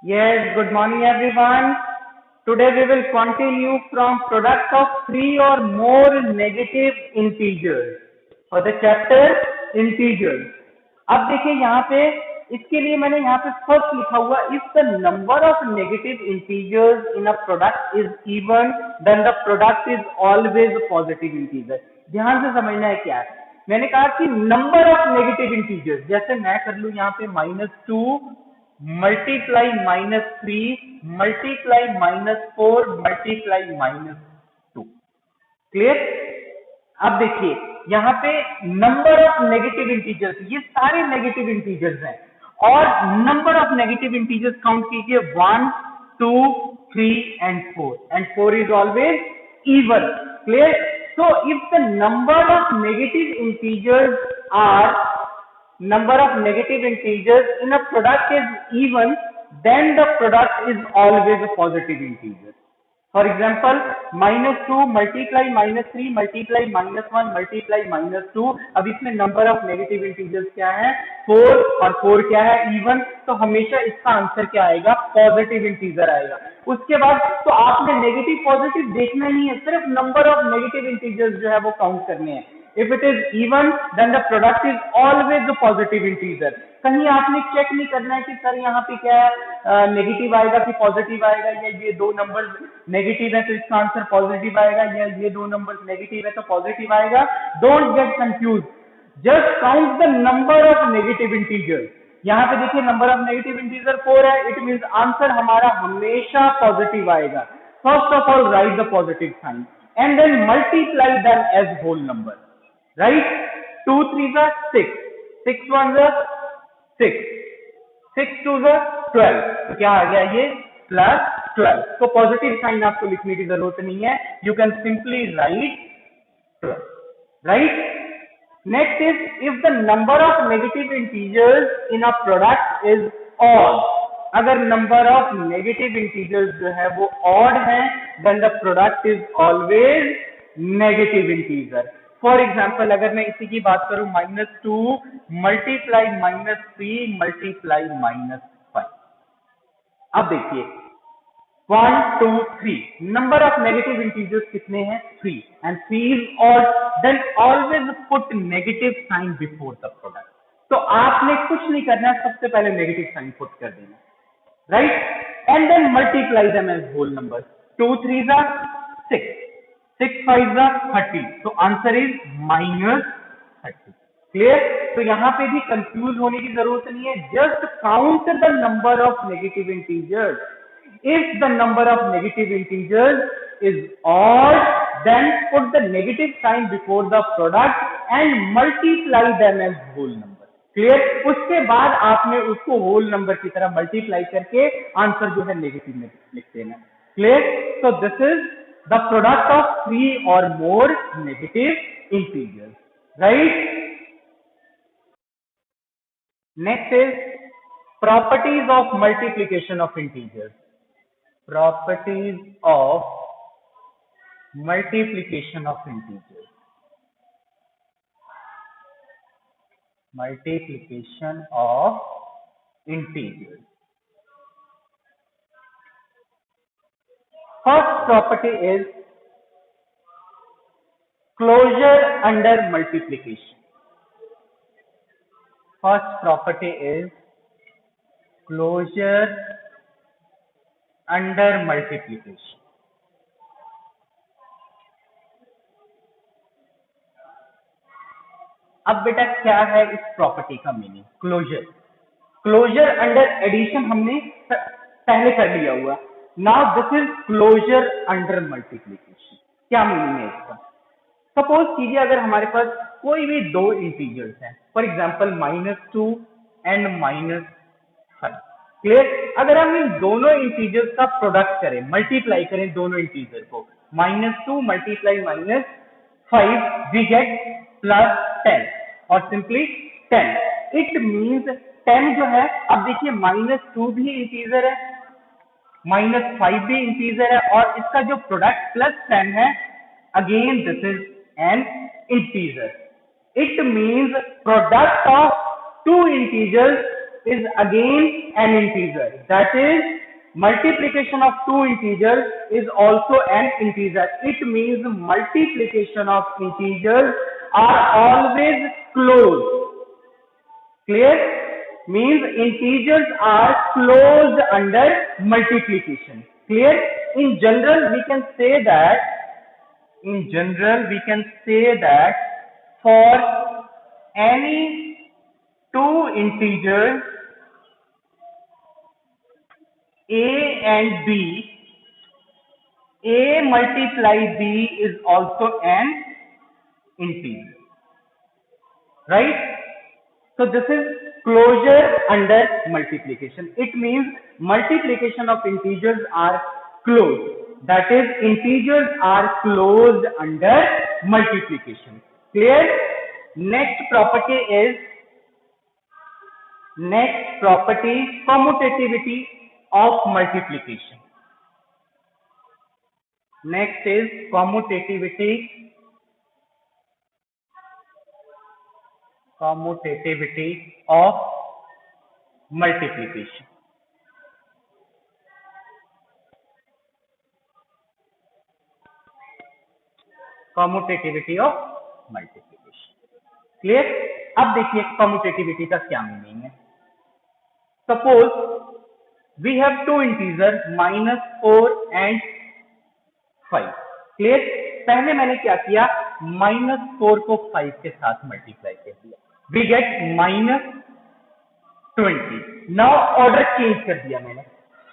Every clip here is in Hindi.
Yes, good morning everyone. Today we will continue from product of three or more negative integers for the chapter integers. अब देखिए यहाँ पे इसके लिए मैंने यहाँ पे फर्स्ट लिखा हुआ if the number of negative integers in a product is even then the product is always positive integer. ध्यान से समझना है क्या है। मैंने कहा कि नंबर ऑफ नेगेटिव इंटीजर्स, जैसे मैं कर लू यहाँ पे -2 मल्टीप्लाई -3 मल्टीप्लाई -4 मल्टीप्लाई -2। क्लियर? अब देखिए यहाँ पे नंबर ऑफ नेगेटिव इंटीजर्स, ये सारे नेगेटिव इंटीजर्स हैं और number of negative integers count कीजिए 1 2 3 and 4 is always even. Clear? So if the number of negative integers are number of negative integers in a product is even, then the product is always a positive integer. For example, -2 multiply -3 multiply -1 multiply -2। अब इसमें नंबर ऑफ नेगेटिव इंटीजर्स क्या है? 4 और 4 क्या है? इवन। तो हमेशा इसका आंसर क्या आएगा? पॉजिटिव इंटीजर आएगा। उसके बाद तो आपने नेगेटिव पॉजिटिव देखना नहीं है, सिर्फ नंबर ऑफ नेगेटिव इंटीजर्स जो है वो काउंट करने हैं। If it is even, then the product is always a positive integer. कहीं आपने चेक नहीं करना है कि सर यहाँ पे क्या है, नेगेटिव आएगा कि पॉजिटिव आएगा, या ये दो नंबर नेगेटिव है तो इसका आंसर पॉजिटिव आएगा, या ये दो नंबर नेगेटिव है तो पॉजिटिव आएगा। Don't get confuse, just count the number of negative integer. यहाँ पे देखिए नंबर ऑफ नेगेटिव इंटीजर 4 है, इट मीन्स आंसर हमारा हमेशा पॉजिटिव आएगा। First of all write the positive sign and then multiply them as whole number. Right? 2 3s are 6, 6 1s are 6, 6 2s are 12। तो क्या आ गया ये? +12। तो पॉजिटिव साइन आपको लिखने की जरूरत नहीं है, you can simply write 12। Right? Next is if the number of negative integers in a product is odd. अगर नंबर ऑफ नेगेटिव इंटीजर्स जो है वो ऑड है, then the product is always negative integer. For example अगर मैं इसी की बात करूं -2 मल्टीप्लाई -3 मल्टीप्लाई -5। अब देखिए 1 2 3 नंबर ऑफ नेगेटिव इंटीजर्स कितने हैं? 3 and 3 is odd, then always put negative sign before the product. तो आपने कुछ नहीं करना, सबसे पहले नेगेटिव साइन पुट कर देना। Right? And then multiply them as whole numbers. 2 3s are 6, 6 5s are 30। तो आंसर इज -30। क्लियर? तो यहाँ पे भी कंफ्यूज होने की जरूरत नहीं है, just count the number of negative integers. If the number of negative integers is odd, then put the negative sign before the product and multiply them as whole number. Clear? उसके बाद आपने उसको होल नंबर की तरह मल्टीप्लाई करके आंसर जो है नेगेटिव में लिख देना। Clear? So this is the product of 3 or more negative integers. Right? Next is properties of multiplication of integers. Properties of multiplication of integers. Multiplication of integers. First property is closure under multiplication. First property is closure under multiplication. अब बेटा क्या है इस प्रॉपर्टी का meaning? Closure. Closure under addition हमने पहले कर लिया हुआ। Now this is closure under multiplication. क्या मीनिंग है इसका? सपोज कीजिए अगर हमारे पास कोई भी दो इंटीजर्स हैं, फॉर एग्जांपल -2 एंड -5। क्लियर? अगर हम इन दोनों इंटीजर्स का प्रोडक्ट करें, मल्टीप्लाई करें दोनों इंटीजर को, -2 मल्टीप्लाई -5 वी गेट +10 और सिंपली 10। इट मीन्स 10 जो है, अब देखिए -2 भी इंटीजर है, -5 भी इंटीजर है, और इसका जो प्रोडक्ट +10 है, again this is an integer. It means product of two integers is again an integer. That is, multiplication of two integers is also an integer. It means multiplication of integers are always closed. Clear? Means integers are closed under multiplication. Clear? In general, we can say that for any two integers a and b, a multiply b is also an integer, right? So this is closure under multiplication. It means multiplication of integers are closed. That is, integers are closed under multiplication. Clear? Next property is commutativity of multiplication. Next is commutativity of multiplication. Commutativity of multiplication. Clear? अब देखिए commutativity का क्या मीनिंग है. Suppose we have two integer -4 and 5. Clear? पहले मैंने क्या किया, -4 को 5 के साथ मल्टीप्लाई कर दिया, we get -20. Now order change कर दिया मैंने,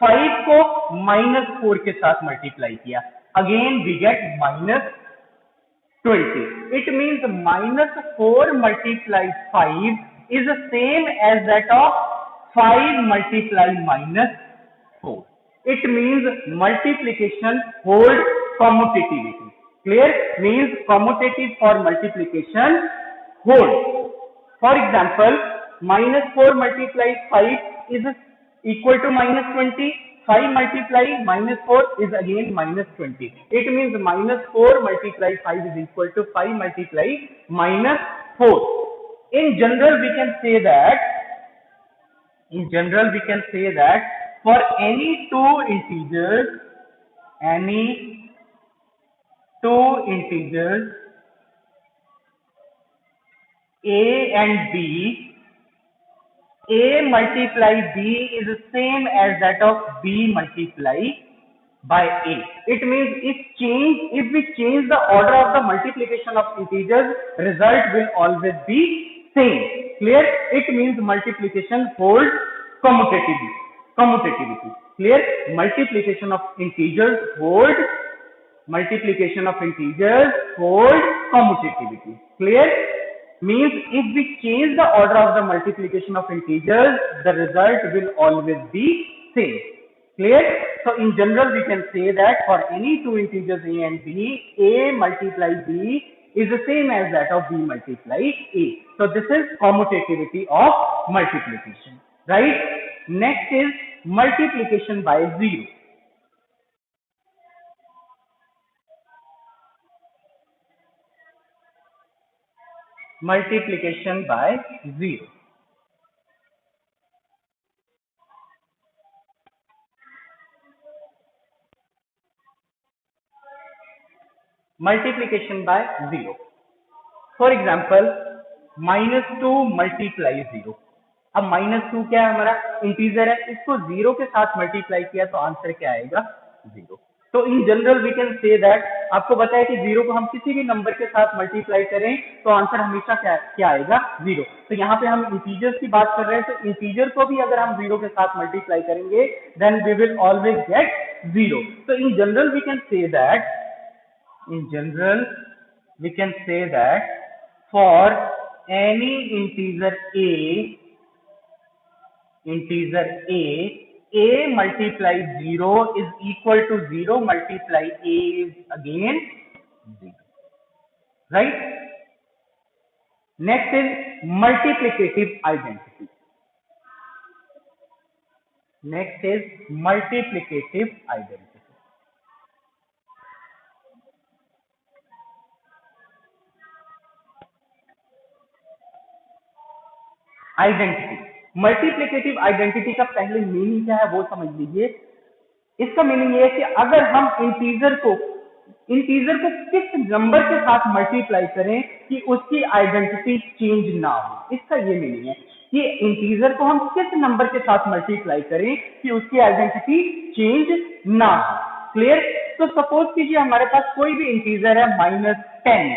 5 को -4 के साथ मल्टीप्लाई किया, again we get -20. It means -4 multiplied 5 is the same as that of 5 multiplied -4. It means multiplication hold commutativity. Clear? Means commutative for multiplication hold. For example, -4 multiplied 5 is equal to -20. 5 multiply -4 is again -20. It means -4 multiply 5 is equal to 5 multiply -4. In general, we can say that for any two integers a and b, a multiply b is the same as that of b multiply by a. It means if we change the order of the multiplication of integers, result will always be same. Clear? It means multiplication holds commutativity. Clear? Multiplication of integers hold commutativity. Clear? Means if we change the order of the multiplication of integers, the result will always be same. Clear? So in general, we can say that for any two integers a and b, a multiply b is the same as that of b multiply a. So this is commutativity of multiplication, right? Next is multiplication by 0. Multiplication by 0. Multiplication by 0. For example, -2 multiply 0. अब -2 क्या है, हमारा इंटीजर है, इसको 0 के साथ मल्टीप्लाई किया तो आंसर क्या आएगा, 0. तो in general we can say that, आपको पता है कि 0 को हम किसी भी नंबर के साथ मल्टीप्लाई करें तो आंसर हमेशा क्या आएगा, 0. तो यहाँ पे हम इंटीजर्स की बात कर रहे हैं, तो इंटीजर को भी अगर हम 0 के साथ मल्टीप्लाई करेंगे then we will always get 0. तो in general we can say that for any integer a multiply 0 is equal to 0 multiply a is again 0, right? Next is multiplicative identity. Identity. Multiplicative identity का पहले मीनिंग क्या है वो समझ लीजिए। इसका मीनिंग ये है कि अगर हम इंटीजर को किस नंबर के साथ मल्टीप्लाई करें कि उसकी आइडेंटिटी चेंज ना हो, इसका ये मीनिंग है कि इंटीजर को हम किस नंबर के साथ मल्टीप्लाई करें कि उसकी आइडेंटिटी चेंज ना हो। क्लियर? तो सपोज कीजिए हमारे पास कोई भी इंटीजर है -10,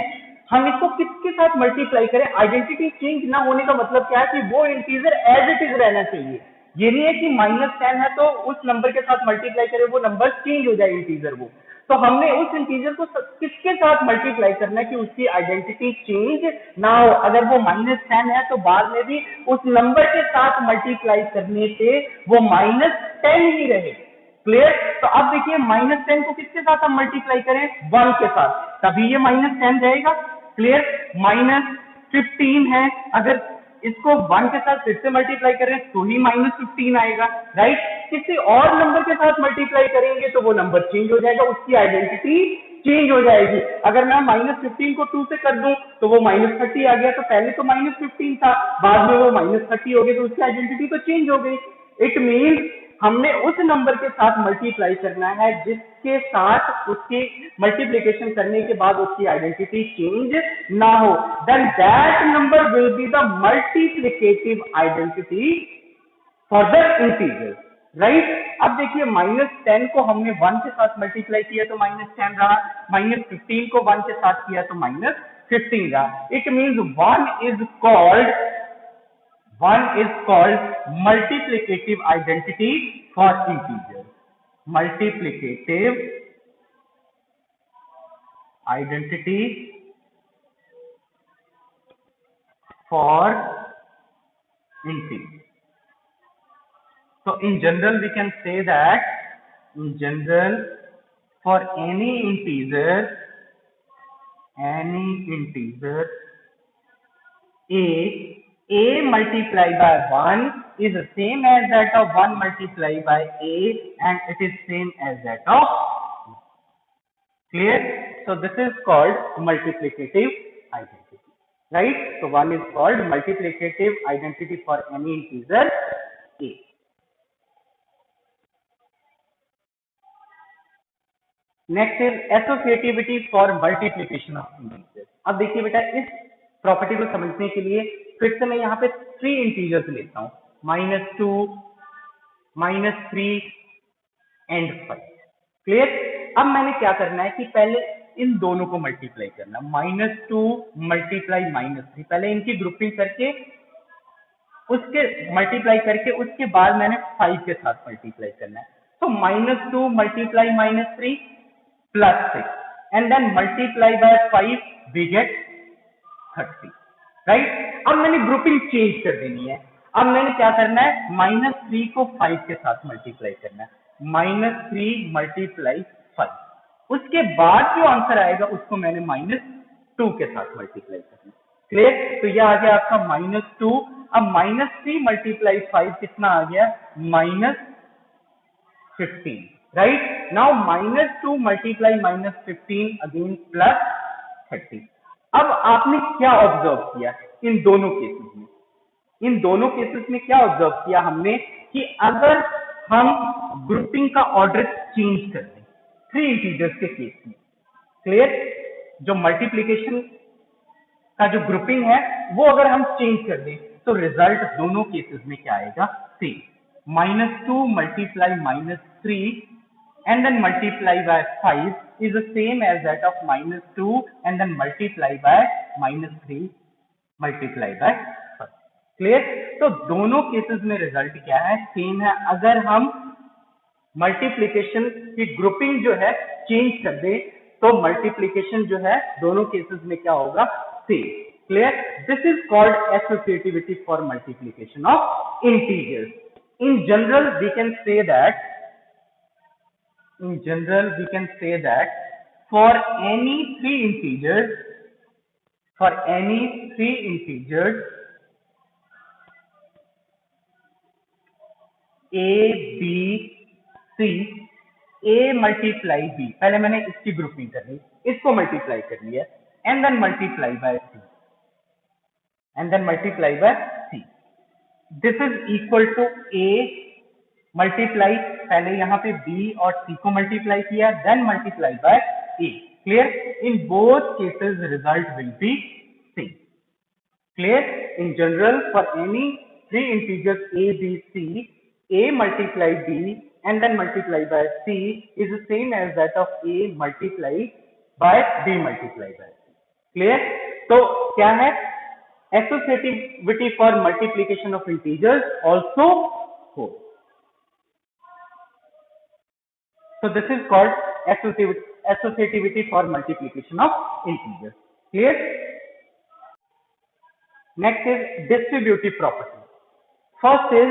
हम इसको किसके साथ मल्टीप्लाई करें, आइडेंटिटी चेंज ना होने का मतलब क्या है कि वो इंटीजर एज इट इज रहना चाहिए। ये नहीं है कि -10 है तो उस नंबर के साथ मल्टीप्लाई करें वो नंबर चेंज हो जाए इंटीजर वो। तो हमने उस इंटीजर को किसके साथ मल्टीप्लाई करना है कि उसकी आइडेंटिटी चेंज ना हो। अगर वो -10 है तो बाद में भी उस नंबर के साथ मल्टीप्लाई करने से वो -10 ही रहे। क्लियर? तो अब देखिए -10 को किसके साथ हम मल्टीप्लाई करें, 1 के साथ, तभी ये -10 रहेगा। क्लियर? -15 है, अगर इसको 1 के साथ फिर से मल्टीप्लाई करें तो ही -15 आएगा। राइट? किसी और नंबर के साथ मल्टीप्लाई करेंगे तो वो नंबर चेंज हो जाएगा, उसकी आइडेंटिटी चेंज हो जाएगी। अगर मैं -15 को 2 से कर दूं तो वो -30 आ गया, तो पहले तो -15 था, बाद में वो -30 हो गया, तो उसकी आइडेंटिटी तो चेंज हो गई। इट मीन हमने उस नंबर के साथ मल्टीप्लाई करना है जिसके साथ उसकी मल्टीप्लिकेशन करने के बाद उसकी आइडेंटिटी चेंज ना हो। Then that number will be the multiplicative identity for the integer. Right? अब देखिए -10 को हमने 1 के साथ मल्टीप्लाई किया तो -10 रहा, -15 को 1 के साथ किया तो -15 रहा। It means one is called multiplicative identity for integers. Multiplicative identity for integers. So in general we can say that for any integer a multiplied by 1 is the same as that of 1 multiplied by a, and it is same as that of. Clear? So this is called multiplicative identity. Right? So one is called multiplicative identity for any integer a. Next is associativity for multiplication of integers. अब देखिए बेटा, इस प्रॉपर्टी को समझने के लिए फिर से मैं यहाँ पे 3 इंटीजर्स लेता हूँ, -2, -3 एंड 5। क्लियर? अब मैंने क्या करना है कि पहले इन दोनों को मल्टीप्लाई करना, -2 मल्टीप्लाई -3, पहले इनकी ग्रुपिंग करके उसके बाद मैंने 5 के साथ मल्टीप्लाई करना है। तो -2 multiply -3 +6 and then multiply by 5 we get 30. Right? अब मैंने ग्रुपिंग चेंज कर देनी है। अब मैंने क्या करना है, -3 को 5 के साथ मल्टीप्लाई करना है, -3 मल्टीप्लाई 5। उसके बाद जो आंसर आएगा उसको मैंने -2 के साथ मल्टीप्लाई करना है। क्लियर? तो यह आ गया आपका -2। अब -3 मल्टीप्लाई 5 कितना आ गया, -15। Right? Now -2 multiply -15 again +30. अब आपने क्या ऑब्जर्व किया इन दोनों केसेस में? इन दोनों केसेस में क्या ऑब्जर्व किया हमने कि अगर हम ग्रुपिंग का ऑर्डर चेंज कर दें 3 इंटीजर्स के केस में, क्लियर, जो मल्टीप्लिकेशन का जो ग्रुपिंग है वो अगर हम चेंज कर दें तो रिजल्ट दोनों केसेस में क्या आएगा, same. -2 multiply -3 and then multiply by 5 is the same as that of -2 and then multiply by -3 multiply by 5. Clear? तो दोनों केसेस में रिजल्ट क्या है, सेम है। अगर हम मल्टीप्लिकेशन की ग्रुपिंग जो है चेंज कर दे तो मल्टीप्लिकेशन जो है दोनों केसेस में क्या होगा, same. Clear? This is called associativity for multiplication of integers. In general we can say that for any three integers a b c, a multiply b, पहले मैंने इसकी ग्रुपिंग कर ली, इसको मल्टीप्लाई कर लिया, and then multiply by c, this is equal to A multiply, पहले यहाँ पे बी और सी को मल्टीप्लाई किया, then multiply by A. Clear? In both cases result will be same. Clear? In general for any three integers a b c, a multiply b and then multiply by c is the same as that of a multiplied by b multiplied by c. Clear? तो क्या है? Associativity for multiplication of integers also holds. So this is called associativity for multiplication of integers. Clear? Next is distributive property. First is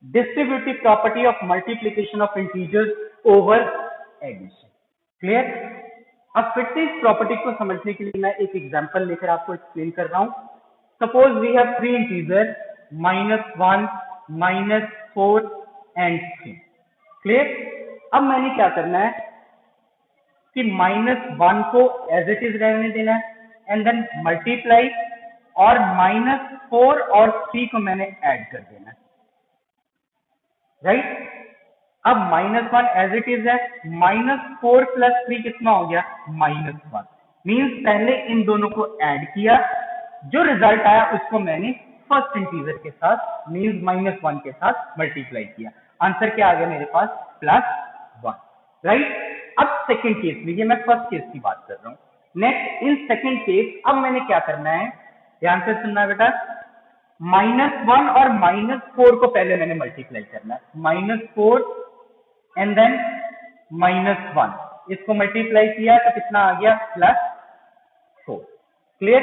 distributive property of multiplication of integers over addition. Clear? अब फिर से इस प्रॉपर्टी को समझने के लिए मैं एक एग्जांपल लेकर आपको एक्सप्लेन कर रहा हूं। Suppose we have three integer -1, -4 and 3। Clear? अब मैंने क्या करना है कि -1 को एज इट इज रहने देना है एंड देन मल्टीप्लाई, और -4 और 3 को मैंने ऐड कर देना है। राइट? अब -1 एज इट इज है, -4 + 3 कितना हो गया? -1। मींस पहले इन दोनों को ऐड किया, जो रिजल्ट आया उसको मैंने फर्स्ट इंटीजर के साथ मींस -1 के साथ मल्टीप्लाई किया। आंसर क्या आ गया मेरे पास? +1। राइट? अब सेकंड केस में, ये मैं फर्स्ट केस की बात कर रहा हूं। नेक्स्ट इन सेकंड केस अब मैंने क्या करना है, ध्यान से सुनना बेटा। -1 और -4 को पहले मैंने मल्टीप्लाई करना है, -4 एंड देन -1, इसको मल्टीप्लाई किया तो कितना आ गया? +4। क्लियर?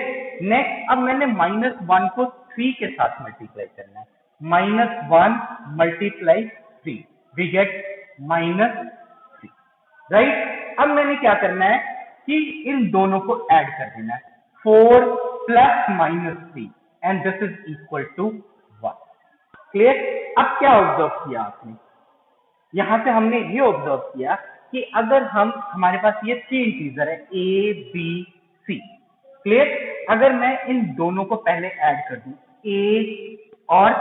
नेक्स्ट अब मैंने -1 को 3 के साथ मल्टीप्लाई करना है, -1 × 3 वी गेट -3। राइट? अब मैंने क्या करना है कि इन दोनों को ऐड कर देना है, 4 + -3 and this is equal to 1। Clear? अब क्या ऑब्जर्व किया आपने? यहां से हमने ये ऑब्जर्व किया कि अगर हमारे पास ये थ्री इंटीजर है a b c। क्लियर? अगर मैं इन दोनों को पहले ऐड कर दूं, a और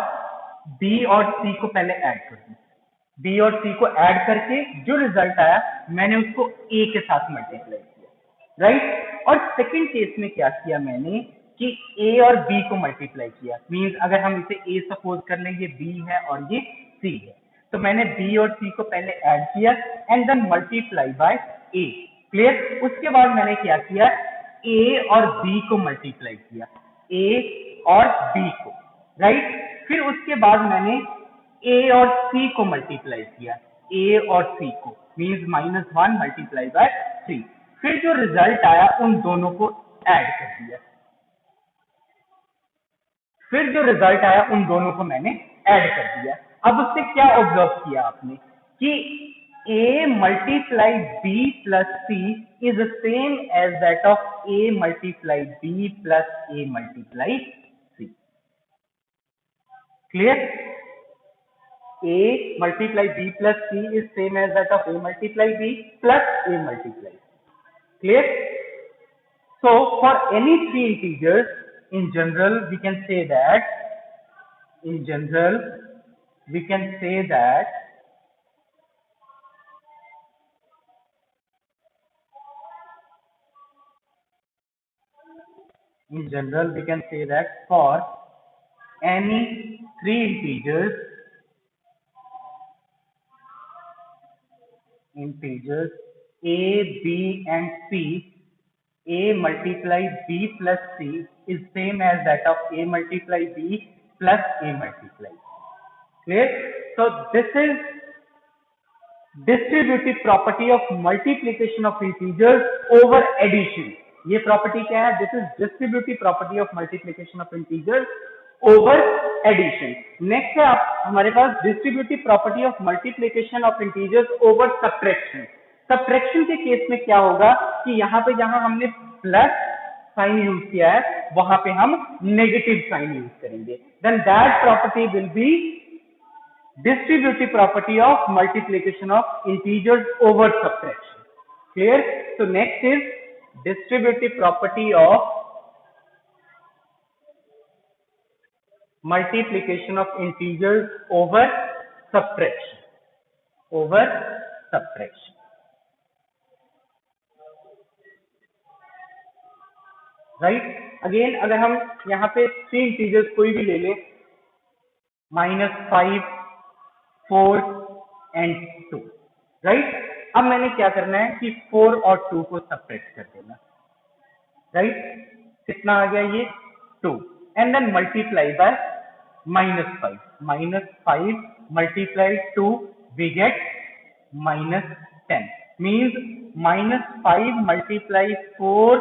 b और c को पहले ऐड कर दूं, b और c को ऐड करके जो रिजल्ट आया मैंने उसको a के साथ मल्टीप्लाई किया। राइट? और सेकंड केस में क्या किया मैंने कि a और b को मल्टीप्लाई किया। मींस अगर हम इसे a सपोज कर लें, ये b है और ये c है, तो मैंने b और c को पहले ऐड किया and then multiply by a। Clear? उसके बाद मैंने क्या किया, a और b को मल्टीप्लाई किया, a और b को। राइट? फिर उसके बाद मैंने a और c को मल्टीप्लाई किया, a और c को, मींस -1 मल्टीप्लाई बाय 3। फिर जो रिजल्ट आया उन दोनों को ऐड कर दिया, फिर जो रिजल्ट आया उन दोनों को मैंने ऐड कर दिया। अब उससे क्या ऑब्जर्व किया आपने कि a multiply b plus c is the same as that of a multiply b plus a multiply c. Clear? a multiply b plus c is same as that of a multiply b plus a multiply c. Clear? So for any three integers, in general we can say that for any three integers a, b and c, a multiply b plus c is same as that of a multiply b plus a multiply c. Clear? So this is distributive property of multiplication of integers over addition. ये प्रॉपर्टी क्या है? This is distributive property of multiplication of integers over addition. Next है हमारे पास distributive property of multiplication of integers over subtraction. Subtraction के केस में क्या होगा कि यहाँ पे जहां हमने प्लस साइन यूज किया है वहां पे हम नेगेटिव साइन यूज करेंगे, then that property will be distributive property of multiplication of integers over subtraction. Clear? So next is distributive property of multiplication of integers over subtraction, over subtraction. Right, again अगर हम यहाँ पे 3 इंटीजर्स कोई भी ले लें, -5, 4 एंड 2, राइट। अब मैंने क्या करना है कि 4 और 2 को सब्ट्रैक्ट कर देना, राइट। कितना आ गया ये 2, and then multiply by -5, -5 multiplied 2 we get -10, means -5 multiplied 4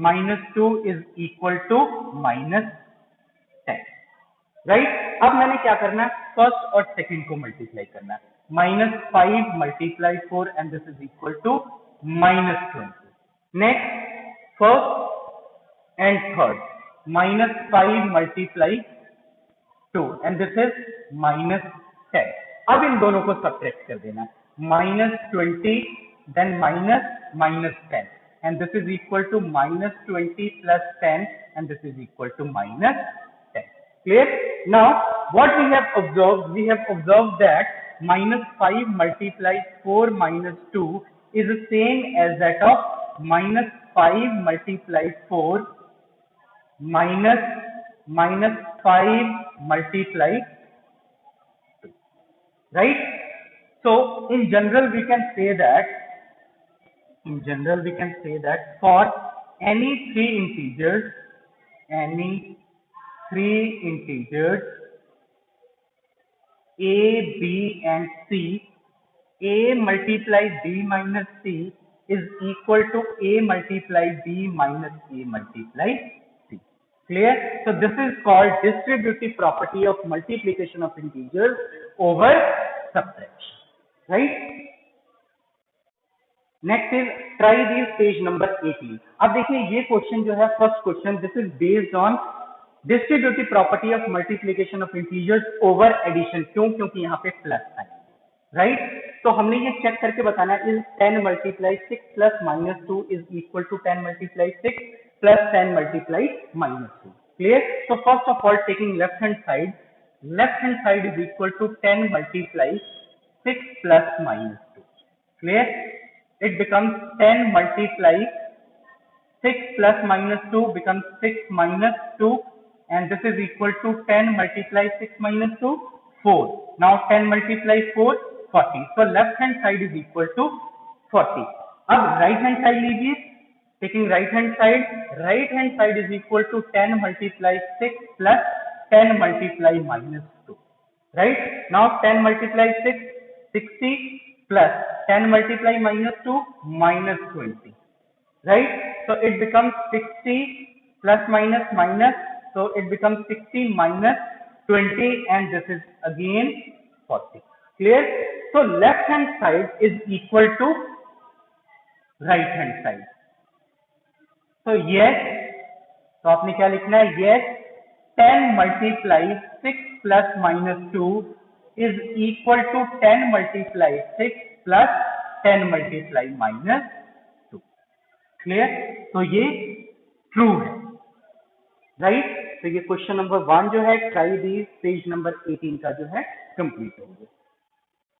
-2 is equal to -10, right. अब मैंने क्या करना है, फर्स्ट और सेकंड को मल्टीप्लाई करना है, -5 multiplied 4 and this is equal to -20. Next first and third, -5 multiply 2 and this is -10. अब इन दोनों को सब्ट्रैक्ट कर देना, -20 then -10 and this is equal to -20 plus 10 and this is equal to -10. Clear? Now what we have observed? We have observed that -5 multiplied 4 minus 2 is the same as that of -5 multiplied 4 minus -5 multiplied 2, right? So in general we can say that for any three integers a, b and c, a multiplied b minus c is equal to a multiplied b minus a multiplied c. Clear? So this is called distributive property of multiplication of integers over subtraction, right? Next is try these, page number 18. अब देखिए ये क्वेश्चन जो है, first question, this is based on distributive property of multiplication of integers over addition. क्यों? क्योंकि यहाँ पे प्लस साइन, राइट। तो हमने ये चेक करके बताना है, is 10 multiplied 6 plus -2 is equal to 10 multiplied 6 plus 10 multiplied -2. Clear? So first of all, taking left hand side is equal to 10 multiplied 6 plus -2. Clear? It becomes 10 multiplied 6 plus -2 becomes 6 minus 2 and this is equal to 10 multiplied 6 minus 2, 4. Now 10 multiplied 4, 40. So left hand side is equal to 40. अब right hand side लीजिए, taking right hand side is equal to 10 multiplied 6 plus 10 multiplied -2, right? Now 10 multiplied 6, 60 plus 10 multiplied -2, -20, right? So it becomes 60 plus minus, so it becomes 60 minus 20 and this is again 40. Clear? So left hand side is equal to right hand side. So yes, तो आपने क्या लिखना है, yes 10 multiplied 6 plus -2 is equal to 10 multiplied 6 plus 10 multiplied -2. Clear? तो ये ट्रू है, राइट। तो ये क्वेश्चन नंबर 1 जो है, ट्राई दीज, पेज नंबर 18 का जो है कंप्लीट हो गया।